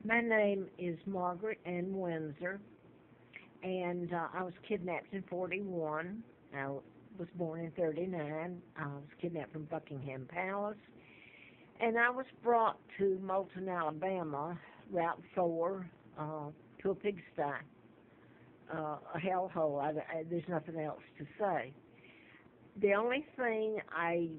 My name is Margaret Ann Windsor, and I was kidnapped in 41. I was born in 39. I was kidnapped from Buckingham Palace, and I was brought to Moulton, Alabama, Route 4, to a pigsty, a hellhole. There's nothing else to say. The only thing I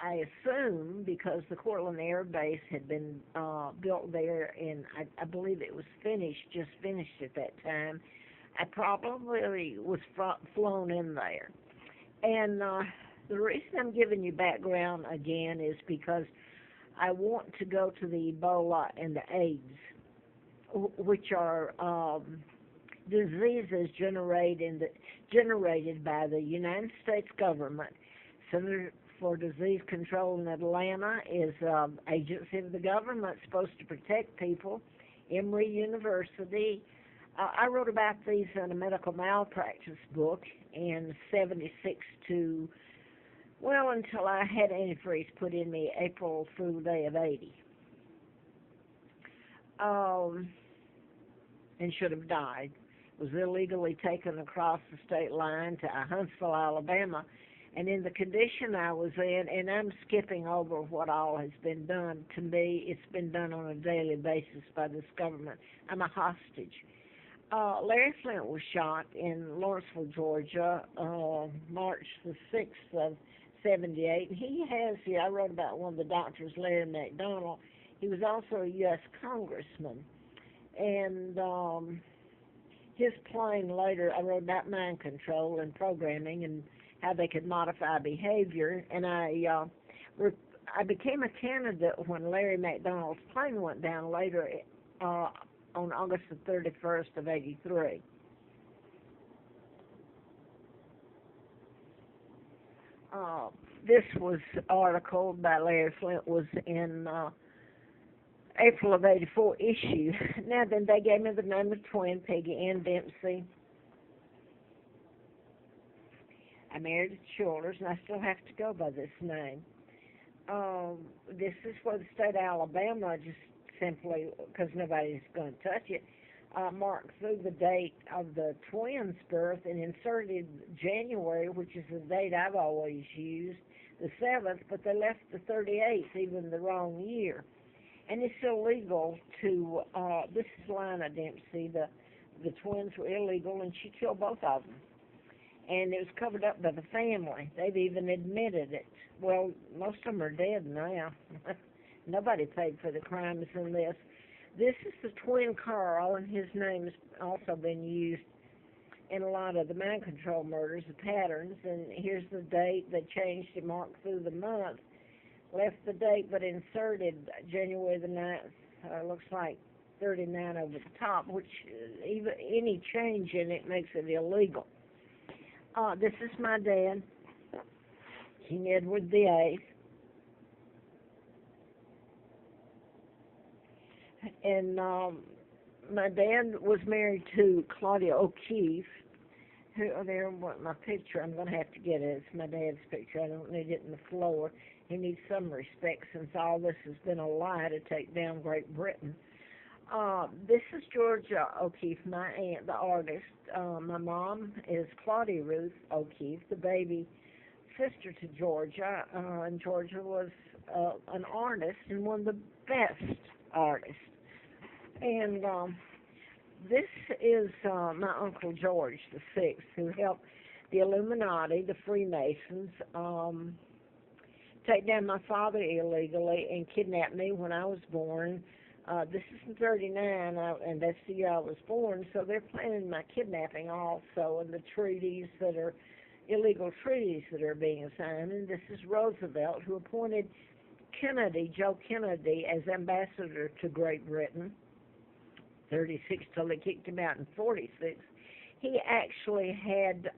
assume, because the Cortland Air Base had been built there, and I believe it was just finished at that time, I probably was flown in there. And the reason I'm giving you background again is because I want to go to the Ebola and the AIDS, which are diseases generated by the United States government. Center for Disease Control in Atlanta is an agency of the government supposed to protect people. Emory University. I wrote about these in a medical malpractice book in 76 to, well, until I had antifreeze put in me April Fool Day of 80. And should have died. Was illegally taken across the state line to Huntsville, Alabama. And in the condition I was in, and I'm skipping over what all has been done to me, it's been done on a daily basis by this government. I'm a hostage. Larry Flint was shot in Lawrenceville, Georgia, March the 6th of 78. And he has here, I wrote about one of the doctors, Larry McDonald. He was also a U.S. congressman. And his plane later, I wrote about mind control and programming and how they could modify behavior. And I became a candidate when Larry McDonald's plane went down later on August the 31st of 83. This was article by Larry Flint was in April of 84 issue. Now then, they gave me the name of twin, Peggy Ann Dempsey. I married at Childers, and I still have to go by this name. This is for the state of Alabama, just simply because nobody's going to touch it. Marked through the date of the twins' birth and inserted January, which is the date I've always used, the 7th, but they left the 38th, even the wrong year. And it's illegal to, this is Lina Dempsey, the twins were illegal, and she killed both of them. And it was covered up by the family. They've even admitted it. Well, most of them are dead now. Nobody paid for the crimes in this. This is the twin Carl, and his name has also been used in a lot of the mind control murders, the patterns. And here's the date. They changed it, marked through the month. Left the date, but inserted January the 9th. Looks like 39 over the top, which even any change in it makes it illegal. This is my dad, King Edward VIII. And my dad was married to Claudia O'Keefe. There wasn't my picture. I'm going to have to get it. It's my dad's picture. I don't need it in the floor. He needs some respect since all this has been a lie to take down Great Britain. This is Georgia O'Keefe, my aunt, the artist. My mom is Claudia Ruth O'Keefe, the baby sister to Georgia. And Georgia was an artist and one of the best artists. And this is my Uncle George VI, who helped the Illuminati, the Freemasons, take down my father illegally and kidnap me when I was born. This is in 39, and that's the year I was born, so they're planning my kidnapping also, and the treaties that are, illegal treaties that are being assigned. And this is Roosevelt, who appointed Kennedy, Joe Kennedy, as ambassador to Great Britain, 36 till they kicked him out in 46. He actually had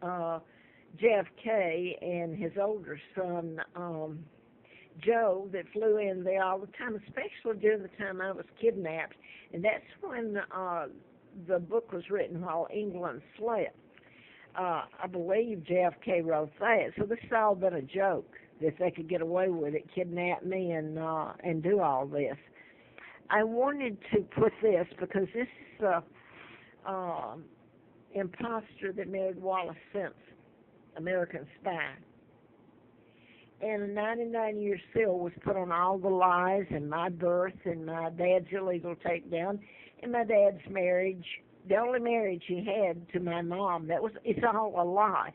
JFK and his older son, Joe, that flew in there all the time, especially during the time I was kidnapped. And that's when the book was written, While England Slept. I believe JFK wrote that. So this has all been a joke, that they could get away with it, kidnap me and do all this. I wanted to put this because this is a imposter that married Wallace Simpson, American Spy. And a 99-year seal was put on all the lies and my birth and my dad's illegal takedown and my dad's marriage, the only marriage he had to my mom. It's all a lie.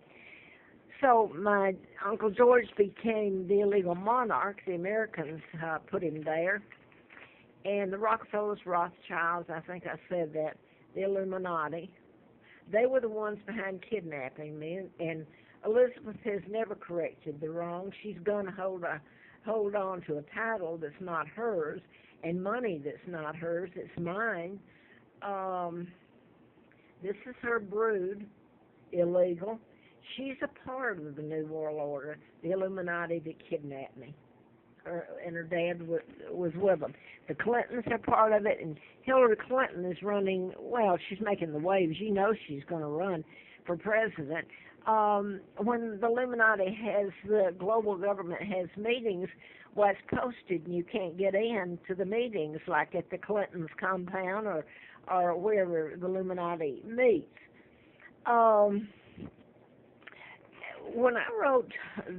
So my Uncle George became the illegal monarch. The Americans put him there. And the Rockefellers, Rothschilds, I think I said that, the Illuminati, they were the ones behind kidnapping me. And Elizabeth has never corrected the wrong. She's going to hold on to a title that's not hers and money that's not hers. It's mine. This is her brood, illegal. She's a part of the New World Order, the Illuminati that kidnapped me. And her dad was with them. The Clintons are part of it, and Hillary Clinton is running, well, she's making the waves. You know she's going to run for president. When the Illuminati the global government has meetings, well, it's posted and you can't get in to the meetings, like at the Clintons' compound or wherever the Illuminati meets. When I wrote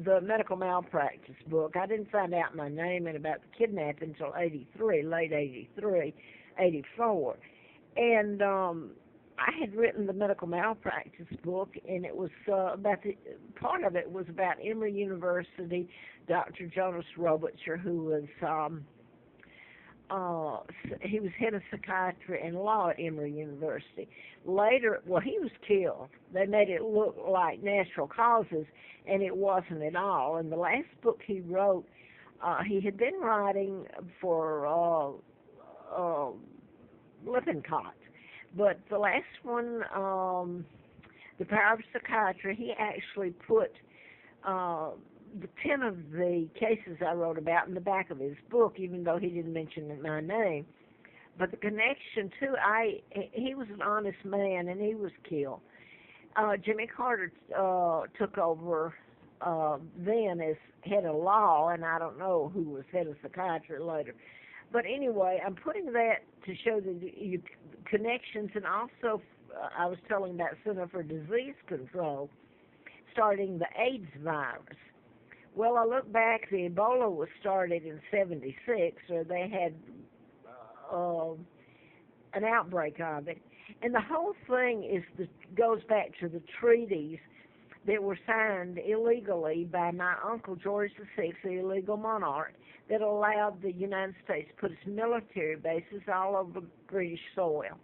the medical malpractice book, I didn't find out my name and about the kidnapping until late 83, 84. And I had written the medical malpractice book, and it was part of it was about Emory University, Dr. Jonas Robicher, who was he was head of psychiatry and law at Emory University. Later, well, he was killed. They made it look like natural causes, and it wasn't at all. And the last book he wrote, he had been writing for Lippincott. But the last one, The Power of Psychiatry, he actually put the 10 of the cases I wrote about in the back of his book, even though he didn't mention my name. But the connection to, he was an honest man, and he was killed. Jimmy Carter took over then as head of law, and I don't know who was head of psychiatry later. But anyway, I'm putting that to show the connections, and also I was telling about Center for Disease Control starting the AIDS virus. Well, I look back, the Ebola was started in 76, or they had an outbreak of it. And the whole thing goes back to the treaties that were signed illegally by my Uncle George VI, the illegal monarch, that allowed the United States to put its military bases all over British soil,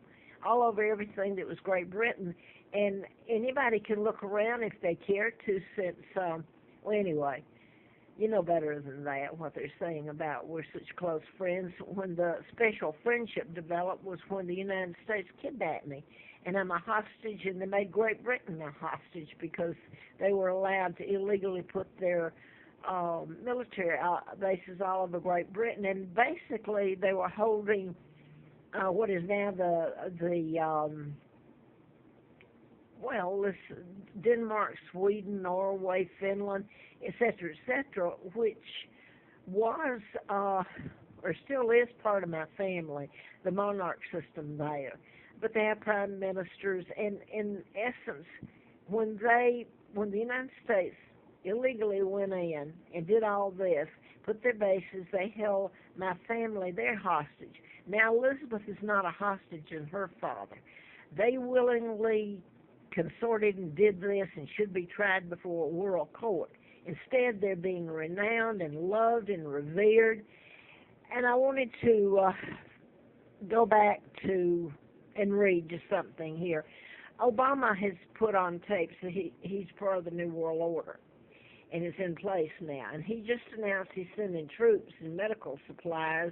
all over everything that was Great Britain. And anybody can look around if they care to, since, well, anyway, you know better than that what they're saying about we're such close friends. When the special friendship developed was when the United States kidnapped me, and I'm a hostage, and they made Great Britain a hostage because they were allowed to illegally put their military bases all over Great Britain, and basically they were holding what is now Denmark, Sweden, Norway, Finland, etc., which was or still is part of my family, the monarch system there. But they have prime ministers, and in essence, when the United States illegally went in and did all this, put their bases, they held my family their hostage. Now, Elizabeth is not a hostage in her father. They willingly consorted and did this and should be tried before a world court. Instead, they're being renowned and loved and revered. And I wanted to go back to and read just something here. Obama has put on tapes that he's part of the New World Order, and it's in place now. And he just announced he's sending troops and medical supplies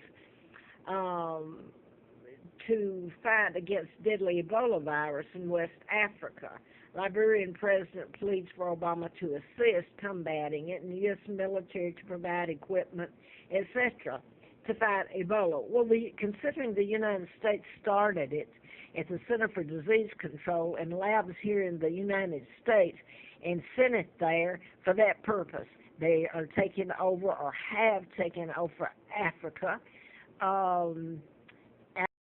to fight against deadly Ebola virus in West Africa. Liberian president pleads for Obama to assist combating it, and the U.S. military to provide equipment, etc., to fight Ebola. Well, considering the United States started it at the Center for Disease Control and labs here in the United States and sent it there for that purpose, they are taking over or have taken over Africa.